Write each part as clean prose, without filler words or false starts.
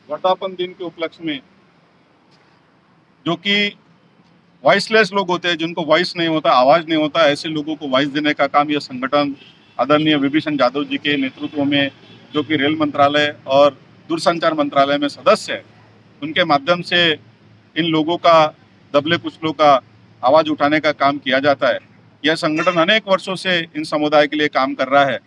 वर्धापन दिन के उपलक्ष्य में जो कि वॉइसलेस लोग होते हैं, जिनको वॉइस नहीं होता, आवाज नहीं होता, ऐसे लोगों को वॉइस देने का काम यह संगठन आदरणीय विभीषण जाधव जी के नेतृत्व में, जो कि रेल मंत्रालय और दूरसंचार मंत्रालय में सदस्य है, उनके माध्यम से इन लोगों का, दबले कुचलों का आवाज उठाने का काम किया जाता है। यह संगठन अनेक वर्षों से इन समुदाय के लिए काम कर रहा है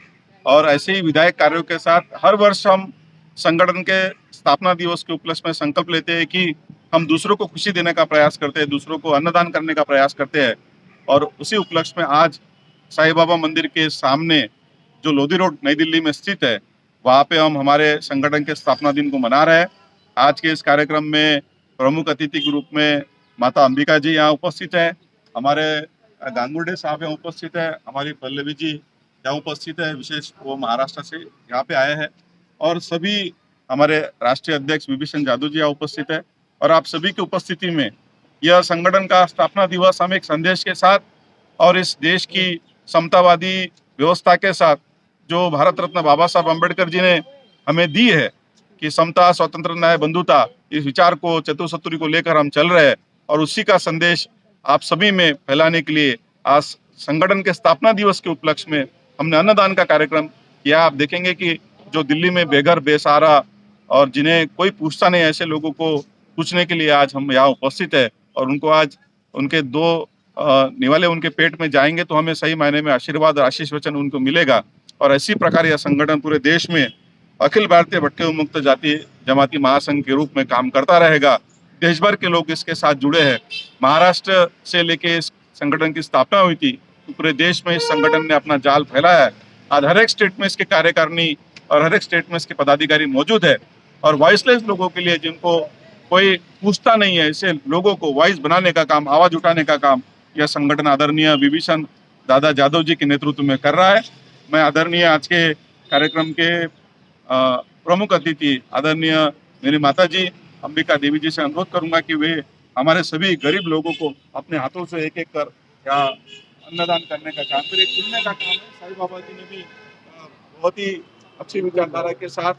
और ऐसे ही विधायक कार्यों के साथ हर वर्ष हम संगठन के स्थापना दिवस के उपलक्ष्य में संकल्प लेते हैं कि हम दूसरों को खुशी देने का प्रयास करते हैं, दूसरों को अन्नदान करने का प्रयास करते हैं। और उसी उपलक्ष्य में आज साईं बाबा मंदिर के सामने, जो लोधी रोड नई दिल्ली में स्थित है, वहाँ पे हम हमारे संगठन के स्थापना दिन को मना रहे हैं। आज के इस कार्यक्रम में प्रमुख अतिथि के रूप में माता अंबिका जी यहाँ उपस्थित है, हमारे गांगुर्डे साहब यहाँ उपस्थित है, हमारी पल्लवी जी यहाँ उपस्थित है, विशेष वो महाराष्ट्र से यहाँ पे आए हैं, और सभी हमारे राष्ट्रीय अध्यक्ष विभीषण जाधव जी यहाँ उपस्थित है। और आप सभी की उपस्थिति में यह संगठन का स्थापना दिवस हम एक संदेश के साथ और इस देश की समतावादी व्यवस्था के साथ, जो भारत रत्न बाबा साहब अम्बेडकर जी ने हमें दी है कि समता, स्वतंत्र, न्याय, बंधुता, इस विचार को, चतुससूत्री को लेकर हम चल रहे हैं, और उसी का संदेश आप सभी में फैलाने के लिए आज संगठन के स्थापना दिवस के उपलक्ष्य में हमने अन्नदान का कार्यक्रम किया। आप देखेंगे कि जो दिल्ली में बेघर, बेसहारा और जिन्हें कोई पूछता नहीं, ऐसे लोगों को पूछने के लिए आज हम यहाँ उपस्थित है, और उनको आज उनके दो निवाले उनके पेट में जाएंगे तो हमें सही मायने में आशीर्वाद और आशीष वचन उनको मिलेगा। और इसी प्रकार यह संगठन पूरे देश में अखिल भारतीय भटके मुक्त जाति जमाती महासंघ के रूप में काम करता रहेगा। देश भर के लोग इसके साथ जुड़े हैं। महाराष्ट्र से लेके इस संगठन की स्थापना हुई थी, तो पूरे देश में इस संगठन ने अपना जाल फैलाया है। आज हर एक स्टेट में इसके कार्यकारिणी और हर एक स्टेट में इसके पदाधिकारी मौजूद है, और वॉइसलेस लोगों के लिए, जिनको कोई पूछता नहीं है, ऐसे लोगों को वॉइस बनाने का काम, आवाज उठाने का काम यह संगठन आदरणीय विभीषण दादा जाधव जी के नेतृत्व में कर रहा है। मैं आदरणीय आज के कार्यक्रम के प्रमुख अतिथि आदरणीय मेरी माता जी अंबिका देवी जी से अनुरोध करूंगा कि वे हमारे सभी गरीब लोगों को अपने हाथों से एक एक कर या अन्नदान करने का काम, फिर एक पुण्य का काम है। साईं बाबा जी ने भी बहुत ही अच्छी विचारधारा के साथ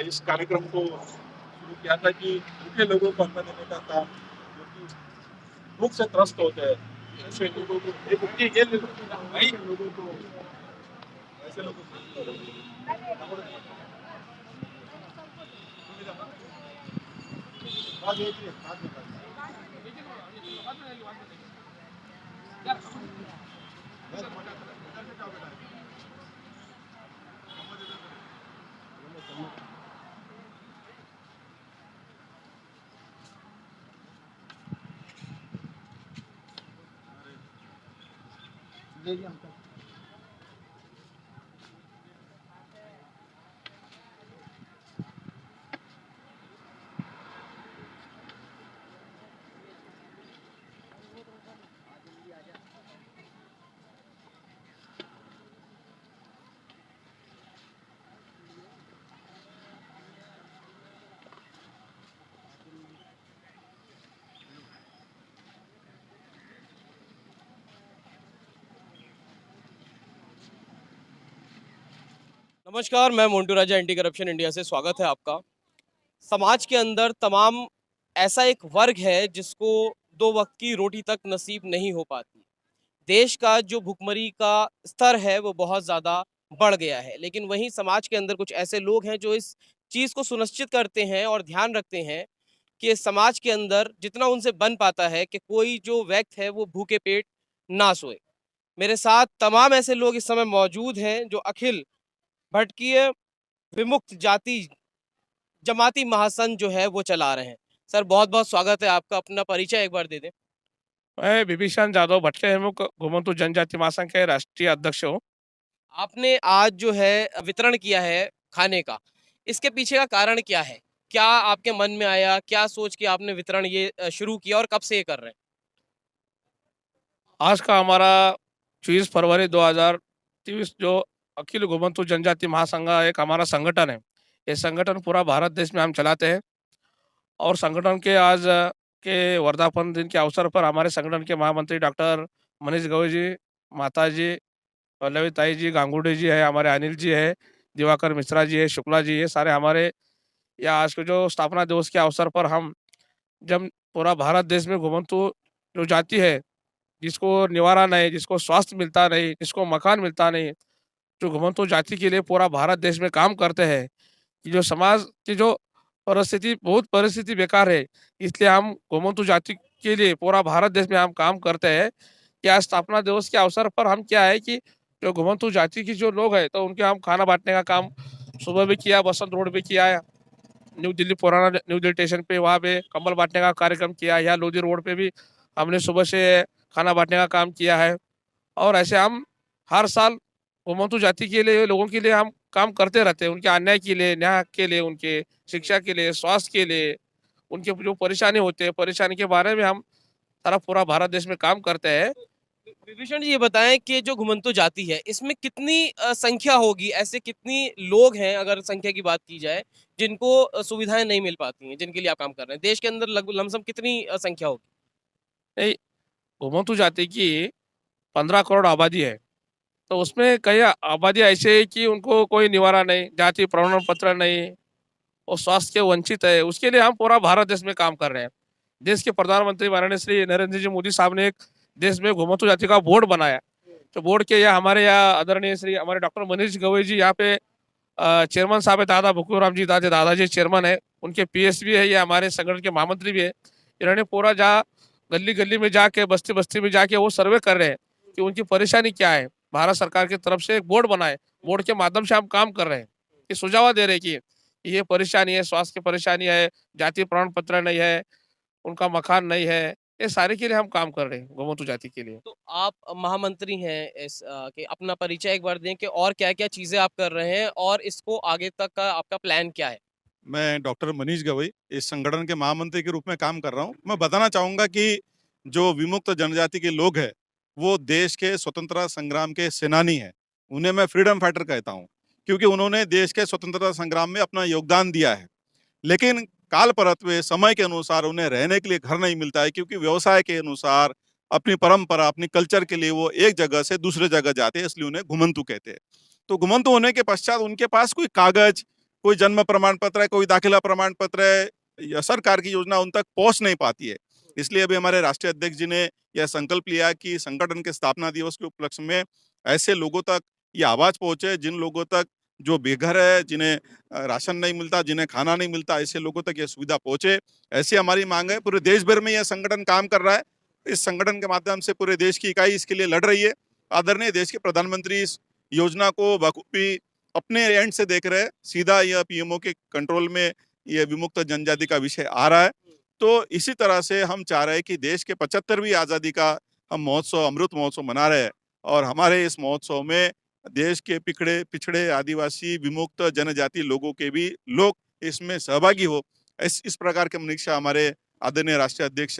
इस कार्यक्रम को शुरू किया था कि भूखे लोगों को अन्न देने का काम, जो कि भूख से त्रस्त होते हैं, ऐसे लोगों को ये लोगों को ऐसे लोगों को नमस्कार, मैं मोन्टू राजा, एंटी करप्शन इंडिया से स्वागत है आपका। समाज के अंदर तमाम ऐसा एक वर्ग है जिसको दो वक्त की रोटी तक नसीब नहीं हो पाती। देश का जो भुखमरी का स्तर है वो बहुत ज़्यादा बढ़ गया है, लेकिन वहीं समाज के अंदर कुछ ऐसे लोग हैं जो इस चीज़ को सुनिश्चित करते हैं और ध्यान रखते हैं कि समाज के अंदर जितना उनसे बन पाता है कि कोई जो व्यक्ति है वो भूखे पेट ना सोए। मेरे साथ तमाम ऐसे लोग इस समय मौजूद हैं जो अखिल भटकीय विमुक्त जाति जमाती महासंघ जो है वो चला रहे हैं। सर, बहुत बहुत स्वागत है आपका। अपना परिचय एक बार दे दें। मैं विभीषण जाधव भटके विमुक्त घुमंतु जनजाति महासंघ के राष्ट्रीय अध्यक्ष हूँ। आपने आज जो है वितरण किया है खाने का, इसके पीछे का कारण क्या है? क्या आपके मन में आया, क्या सोच के आपने वितरण ये शुरू किया और कब से ये कर रहे हैं? आज का हमारा 24 फरवरी 2023 जो अखिल गोमंतु जनजाति महासंघ एक हमारा संगठन है। ये संगठन पूरा भारत देश में हम चलाते हैं और संगठन के आज के वर्धापन दिन के अवसर पर हमारे संगठन के महामंत्री डॉक्टर मनीष गवई जी, माता जी, पल्लवी ताई जी, गांगुड़ी जी है, हमारे अनिल जी है, दिवाकर मिश्रा जी है, शुक्ला जी, ये सारे हमारे या आज के जो स्थापना दिवस के अवसर पर हम जब पूरा भारत देश में घुमंतु जो जाति है, जिसको निवारा नहीं, जिसको स्वास्थ्य मिलता नहीं, जिसको मकान मिलता नहीं, जो घुमंतु जाति के लिए पूरा भारत देश में काम करते हैं, कि जो समाज की जो परिस्थिति बेकार है, इसलिए हम घुमंतु जाति के लिए पूरा भारत देश में हम काम करते हैं। कि आज स्थापना दिवस के अवसर पर हम क्या है कि जो घुमंतु जाति की जो लोग हैं, तो उनके हम खाना बाँटने का काम सुबह भी किया, बसंत रोड पे किया है, न्यू दिल्ली पुराना न्यू दिल्ली स्टेशन पे वहाँ पे कंबल बाँटने का कार्यक्रम किया, यहाँ लोधी रोड पे भी हमने सुबह से खाना बाँटने का काम किया है। और ऐसे हम हर साल घुमंतु जाति के लिए लोगों के लिए हम काम करते रहते हैं, उनके अन्याय के लिए, न्याय के लिए, उनके शिक्षा के लिए, स्वास्थ्य के लिए, उनके जो परेशानी होते हैं, परेशानी के बारे में हम सारा पूरा भारत देश में काम करते हैं। विभीषण जी ये बताएं कि जो घुमंतु जाति है इसमें कितनी संख्या होगी, ऐसे कितनी लोग हैं अगर संख्या की बात की जाए जिनको सुविधाएं नहीं मिल पाती हैं, जिनके लिए आप काम कर रहे हैं, देश के अंदर लगभग लमसम कितनी संख्या होगी? नहीं, घुमंतु जाति की 15 करोड़ आबादी है, तो उसमें कई आबादी ऐसे है कि उनको कोई निवारा नहीं, जाति प्रमाण पत्र नहीं, और स्वास्थ्य के वंचित है। उसके लिए हम पूरा भारत देश में काम कर रहे हैं। देश के प्रधानमंत्री माननीय श्री नरेंद्र जी मोदी साहब ने एक देश में घुमंतु जाति का बोर्ड बनाया। तो बोर्ड के यहाँ हमारे यहाँ आदरणीय श्री हमारे डॉक्टर मनीष गवई जी यहाँ पे चेयरमैन साहब है, दादा भुक्कूराम जी दादाजी चेयरमैन है, उनके पीएस भी है, ये हमारे संगठन के महामंत्री भी है। इन्होंने पूरा जहाँ गली गली में जाके, बस्ती बस्ती में जाके वो सर्वे कर रहे हैं कि उनकी परेशानी क्या है। भारत सरकार की तरफ से एक बोर्ड बनाए, बोर्ड के माध्यम से हम काम कर रहे हैं, ये सुझाव दे रहे हैं कि ये परेशानी है, स्वास्थ्य की परेशानी है, जाति प्रमाण पत्र नहीं है, उनका मकान नहीं है, ये सारे के लिए हम काम कर रहे हैं घुमंतु जाति के लिए। तो आप महामंत्री हैं इस के अपना परिचय एक बार दें कि और क्या-क्या चीजें आप कर रहे हैं और इसको आगे तक का आपका प्लान क्या है? मैं डॉक्टर मनीष गवई इस संगठन के महामंत्री के रूप में काम कर रहा हूँ। मैं बताना चाहूँगा कि जो विमुक्त जनजाति के लोग हैं, वो देश के स्वतंत्रता संग्राम के सेनानी हैं। उन्हें मैं फ्रीडम फाइटर कहता हूँ, क्योंकि उन्होंने देश के स्वतंत्रता संग्राम में अपना योगदान दिया है। लेकिन काल परत्वे में समय के अनुसार उन्हें रहने के लिए घर नहीं मिलता है, क्योंकि व्यवसाय के अनुसार अपनी परंपरा, अपनी कल्चर के लिए वो एक जगह से दूसरे जगह जाते हैं, इसलिए उन्हें घुमंतु कहते हैं। तो घुमंतु होने के पश्चात उनके पास कोई कागज, कोई जन्म प्रमाण पत्र है, कोई दाखिला प्रमाण पत्र है, या सरकार की योजना उन तक पहुंच नहीं पाती है। इसलिए अभी हमारे राष्ट्रीय अध्यक्ष जी ने यह संकल्प लिया कि संगठन के स्थापना दिवस के उपलक्ष्य में ऐसे लोगों तक ये आवाज पहुंचे, जिन लोगों तक जो बेघर है, जिन्हें राशन नहीं मिलता, जिन्हें खाना नहीं मिलता, ऐसे लोगों तक ये सुविधा पहुंचे, ऐसी हमारी मांग है। पूरे देश भर में यह संगठन काम कर रहा है। इस संगठन के माध्यम से पूरे देश की इकाई इसके लिए लड़ रही है। आदरणीय देश के प्रधानमंत्री इस योजना को बखूबी अपने एंड से देख रहे हैं। सीधा यह पीएमओ के कंट्रोल में यह विमुक्त जनजाति का विषय आ रहा है। तो इसी तरह से हम चाह रहे हैं कि देश के 75वीं आज़ादी का हम महोत्सव, अमृत महोत्सव मना रहे हैं, और हमारे इस महोत्सव में देश के पिछड़े आदिवासी विमुक्त जनजाति लोगों के भी लोग इसमें सहभागी हो। इस प्रकार की मनीषा हमारे आदरणीय राष्ट्रीय अध्यक्ष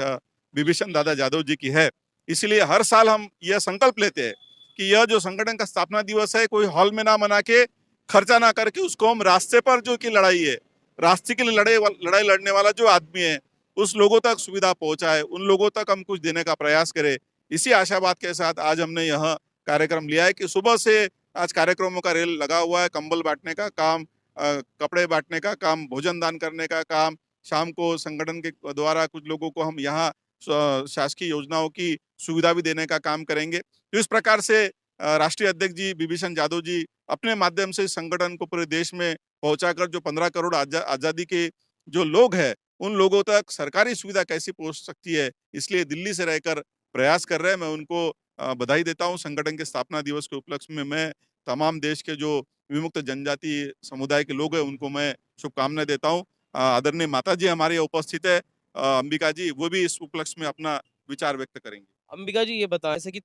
विभीषण दादा जाधव जी की है। इसलिए हर साल हम यह संकल्प लेते हैं कि यह जो संगठन का स्थापना दिवस है, कोई हॉल में ना मना के, खर्चा ना करके, उसको हम रास्ते पर जो की लड़ाई है, रास्ते के लिए लड़ाई लड़ने वाला जो आदमी है, उस लोगों तक सुविधा पहुंचाए, उन लोगों तक हम कुछ देने का प्रयास करें। इसी आशावाद के साथ आज हमने यह कार्यक्रम लिया है कि सुबह से आज कार्यक्रमों का रेल लगा हुआ है। कंबल बांटने का काम, कपड़े बांटने का काम, भोजन दान करने का काम, शाम को संगठन के द्वारा कुछ लोगों को हम यहाँ शासकीय योजनाओं की सुविधा भी देने का काम करेंगे। तो इस प्रकार से राष्ट्रीय अध्यक्ष जी विभीषण जाधव जी अपने माध्यम से इस संगठन को पूरे देश में पहुंचाकर जो 15 करोड़ आजादी के जो लोग हैं, उन लोगों तक सरकारी सुविधा कैसी पहुंच सकती है, इसलिए दिल्ली से रहकर प्रयास कर रहे हैं। मैं उनको बधाई देता हूं। संगठन के स्थापना दिवस के उपलक्ष्य में मैं तमाम देश के जो विमुक्त जनजाति समुदाय के लोग हैं, उनको मैं शुभकामनाएं देता हूं। आदरणीय माता जी हमारे यहाँ उपस्थित है, अंबिका जी, वो भी इस उपलक्ष्य में अपना विचार व्यक्त करेंगे। अंबिका जी ये बताएं जैसे कि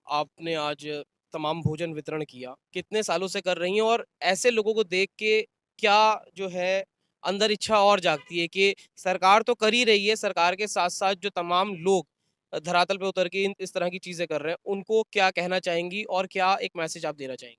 आपने आज तमाम भोजन वितरण किया, कितने सालों से कर रही हैं और ऐसे लोगों को देख के क्या जो है अंदर इच्छा और जागती है कि सरकार तो कर ही रही है, सरकार के साथ-साथ जो तमाम लोग धरातल पे उतर के इस तरह की चीज़ें कर रहे हैं, उनको क्या कहना चाहेंगी और क्या एक मैसेज आप देना चाहेंगी?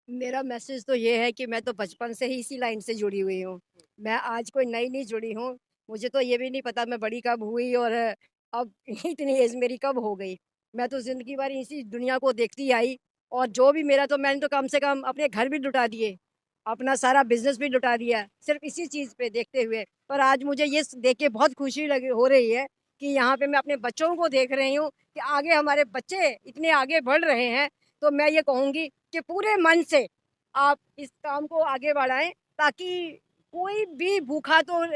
मेरा मैसेज तो ये है कि मैं तो बचपन से ही इसी लाइन से जुड़ी हुई हूँ। मैं आज कोई नई नहीं जुड़ी हूँ। मुझे तो ये भी नहीं पता मैं बड़ी कब हुई और अब इतनी एज मेरी कब हो गई। मैं तो ज़िंदगी भर इसी दुनिया को देखती आई और जो भी मेरा तो मैंने तो कम से कम अपने घर भी लुटा दिए, अपना सारा बिज़नेस भी लुटा दिया, सिर्फ़ इसी चीज़ पे देखते हुए। पर आज मुझे ये स देख के बहुत खुशी लगी हो रही है कि यहाँ पे मैं अपने बच्चों को देख रही हूँ कि आगे हमारे बच्चे इतने आगे बढ़ रहे हैं। तो मैं ये कहूँगी कि पूरे मन से आप इस काम को आगे बढ़ाएँ ताकि कोई भी भूखा तो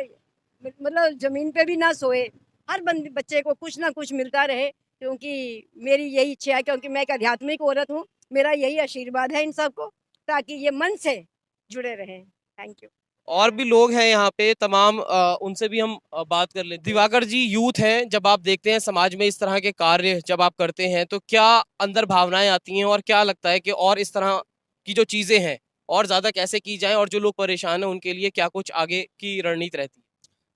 मतलब ज़मीन पे भी ना सोए। हर बंद बच्चे को कुछ ना कुछ मिलता रहे क्योंकि मेरी यही इच्छा है क्योंकि मैं एक आध्यात्मिक औरत हूँ। मेरा यही आशीर्वाद है इन सबको ताकि ये मन से जुड़े रहें। Thank you. और भी लोग हैं यहाँ पे तमाम उनसे भी हम बात कर लेते हैं। दिवाकर जी यूथ हैं, जब आप देखते हैं समाज में इस तरह के कार्य जब आप करते हैं तो क्या अंदर भावनाएं आती हैं और क्या लगता है कि और इस तरह की जो चीजें हैं और ज्यादा कैसे की जाएं और जो लोग परेशान हैं उनके लिए क्या कुछ आगे की रणनीति रहती है?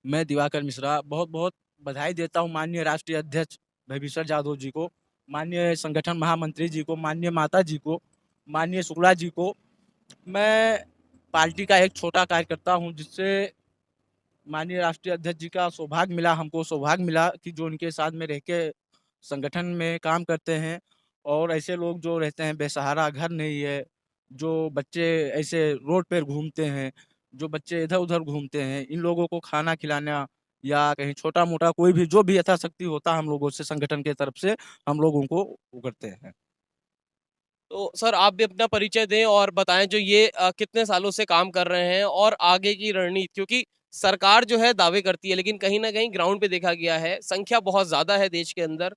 मैं दिवाकर मिश्रा बहुत-बहुत बधाई देता हूँ माननीय राष्ट्रीय अध्यक्ष भविष्य जाधव जी को, माननीय संगठन महामंत्री जी को, माननीय माता जी को, माननीय शुक्ला जी को। मैं पार्टी का एक छोटा कार्यकर्ता हूँ जिससे माननीय राष्ट्रीय अध्यक्ष जी का सौभाग्य मिला, हमको सौभाग्य मिला कि जो उनके साथ में रह के संगठन में काम करते हैं और ऐसे लोग जो रहते हैं बेसहारा, घर नहीं है, जो बच्चे ऐसे रोड पर घूमते हैं, जो बच्चे इधर-उधर घूमते हैं, इन लोगों को खाना खिलाना या कहीं छोटा-मोटा कोई भी जो भी यथाशक्ति होता है हम लोगों से संगठन की तरफ से हम लोग उनको वो करते हैं। तो सर आप भी अपना परिचय दें और बताएं जो ये कितने सालों से काम कर रहे हैं और आगे की रणनीति, क्योंकि सरकार जो है दावे करती है लेकिन कहीं ना कहीं ग्राउंड पे देखा गया है संख्या बहुत ज्यादा है देश के अंदर,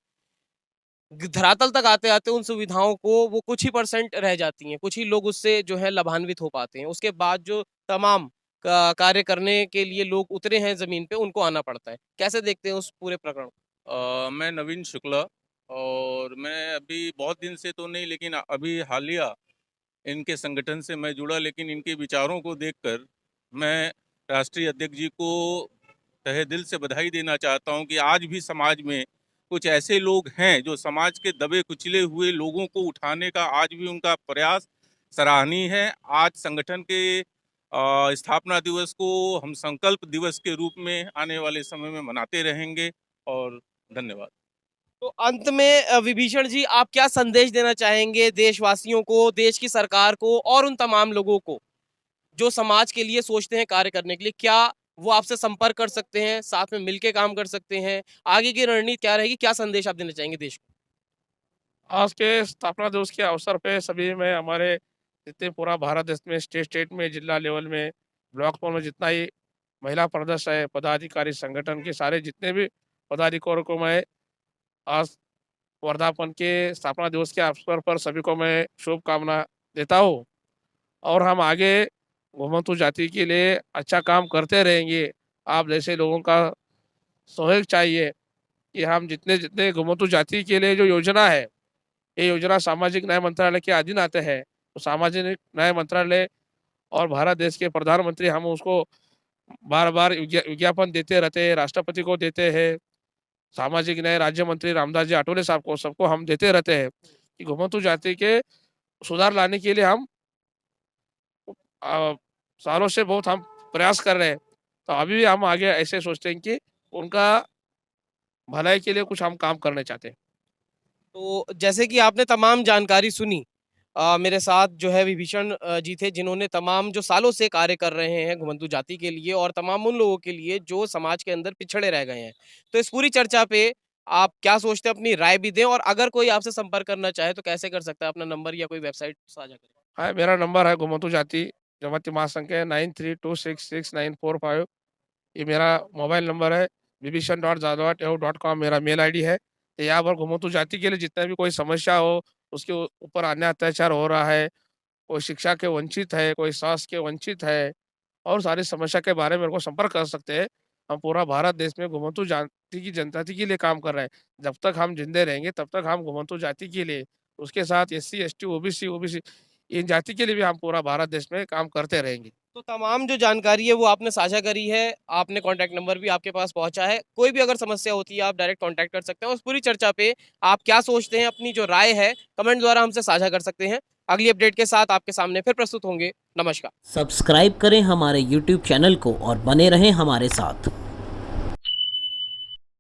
धरातल तक आते आते उन सुविधाओं को वो कुछ ही परसेंट रह जाती हैं, कुछ ही लोग उससे जो है लाभान्वित हो पाते हैं। उसके बाद जो तमाम कार्य करने के लिए लोग उतरे हैं जमीन पे उनको आना पड़ता है। कैसे देखते हैं उस पूरे प्रकरण को? मैं नवीन शुक्ला और मैं अभी बहुत दिन से तो नहीं लेकिन अभी हालिया इनके संगठन से मैं जुड़ा, लेकिन इनके विचारों को देखकर मैं राष्ट्रीय अध्यक्ष जी को तहे दिल से बधाई देना चाहता हूं कि आज भी समाज में कुछ ऐसे लोग हैं जो समाज के दबे कुचले हुए लोगों को उठाने का आज भी उनका प्रयास सराहनीय है। आज संगठन के स्थापना दिवस को हम संकल्प दिवस के रूप में आने वाले समय में मनाते रहेंगे और धन्यवाद। तो अंत में विभीषण जी आप क्या संदेश देना चाहेंगे देशवासियों को, देश की सरकार को और उन तमाम लोगों को जो समाज के लिए सोचते हैं कार्य करने के लिए? क्या वो आपसे संपर्क कर सकते हैं, साथ में मिलके काम कर सकते हैं? आगे की रणनीति क्या रहेगी? क्या संदेश आप देना चाहेंगे देश को? आज के स्थापना दिवस के अवसर पे सभी में हमारे जितने पूरा भारत देश में स्टेट में जिला लेवल में ब्लॉक लेवल में जितना ही महिला प्रदर्श है पदाधिकारी संगठन के सारे जितने भी पदाधिकारियों को मैं आज वर्धापन के स्थापना दिवस के अवसर पर सभी को मैं शुभकामना देता हूँ और हम आगे घुमंतु जाति के लिए अच्छा काम करते रहेंगे। आप जैसे लोगों का सहयोग चाहिए कि हम जितने जितने घुमंतु जाति के लिए जो योजना है, ये योजना सामाजिक न्याय मंत्रालय के अधीन आते हैं। तो सामाजिक न्याय मंत्रालय और भारत देश के प्रधानमंत्री हम उसको बार-बार विज्ञापन देते रहते हैं, राष्ट्रपति को देते हैं, सामाजिक न्याय राज्य मंत्री रामदास जी आठवले साहब को, सबको हम देते रहते हैं कि घुमंतु जाति के सुधार लाने के लिए हम अ, सालों से बहुत हम प्रयास कर रहे हैं। तो अभी भी हम आगे ऐसे सोचते हैं कि उनका भलाई के लिए कुछ हम काम करना चाहते हैं। तो जैसे कि आपने तमाम जानकारी सुनी, मेरे साथ जो है विभीषण जी थे जिन्होंने तमाम जो सालों से कार्य कर रहे हैं घुमंतु जाति के लिए और तमाम उन लोगों के लिए जो समाज के अंदर पिछड़े रह गए हैं। तो इस पूरी चर्चा पे आप क्या सोचते हैं, अपनी राय भी दें और अगर कोई आपसे संपर्क करना चाहे तो कैसे कर सकता है? अपना नंबर या कोई वेबसाइट साझा करें। हाँ, मेरा नंबर है घुमंतु जाति जमाती महासंघ है 93266945। ये मेरा मोबाइल नंबर है। vibhishan.jadhav@yahoo.com मेरा मेल आईडी है। तो यहाँ पर घुमंतु जाति के लिए जितना भी कोई समस्या हो, उसके ऊपर अन्याय अत्याचार हो रहा है, कोई शिक्षा के वंचित है, कोई स्वास्थ्य के वंचित है और सारी समस्या के बारे में मेरे को संपर्क कर सकते हैं। हम पूरा भारत देश में घुमंतु जाति की जनजाति के लिए काम कर रहे हैं। जब तक हम ज़िंदे रहेंगे तब तक हम घुमंतु जाति के लिए, उसके साथ एससी, एसटी, ओबीसी इन जाति के लिए भी हम पूरा भारत देश में काम करते रहेंगे। तो तमाम जो जानकारी है वो आपने साझा करी है, आपने कॉन्टैक्ट नंबर भी आपके पास पहुंचा है। कोई भी अगर समस्या होती है आप डायरेक्ट कॉन्टैक्ट कर सकते हैं। उस पूरी चर्चा पे आप क्या सोचते हैं, अपनी जो राय है कमेंट द्वारा हमसे साझा कर सकते हैं। अगली अपडेट के साथ आपके सामने फिर प्रस्तुत होंगे। नमस्कार। सब्सक्राइब करें हमारे YouTube चैनल को और बने रहें हमारे साथ।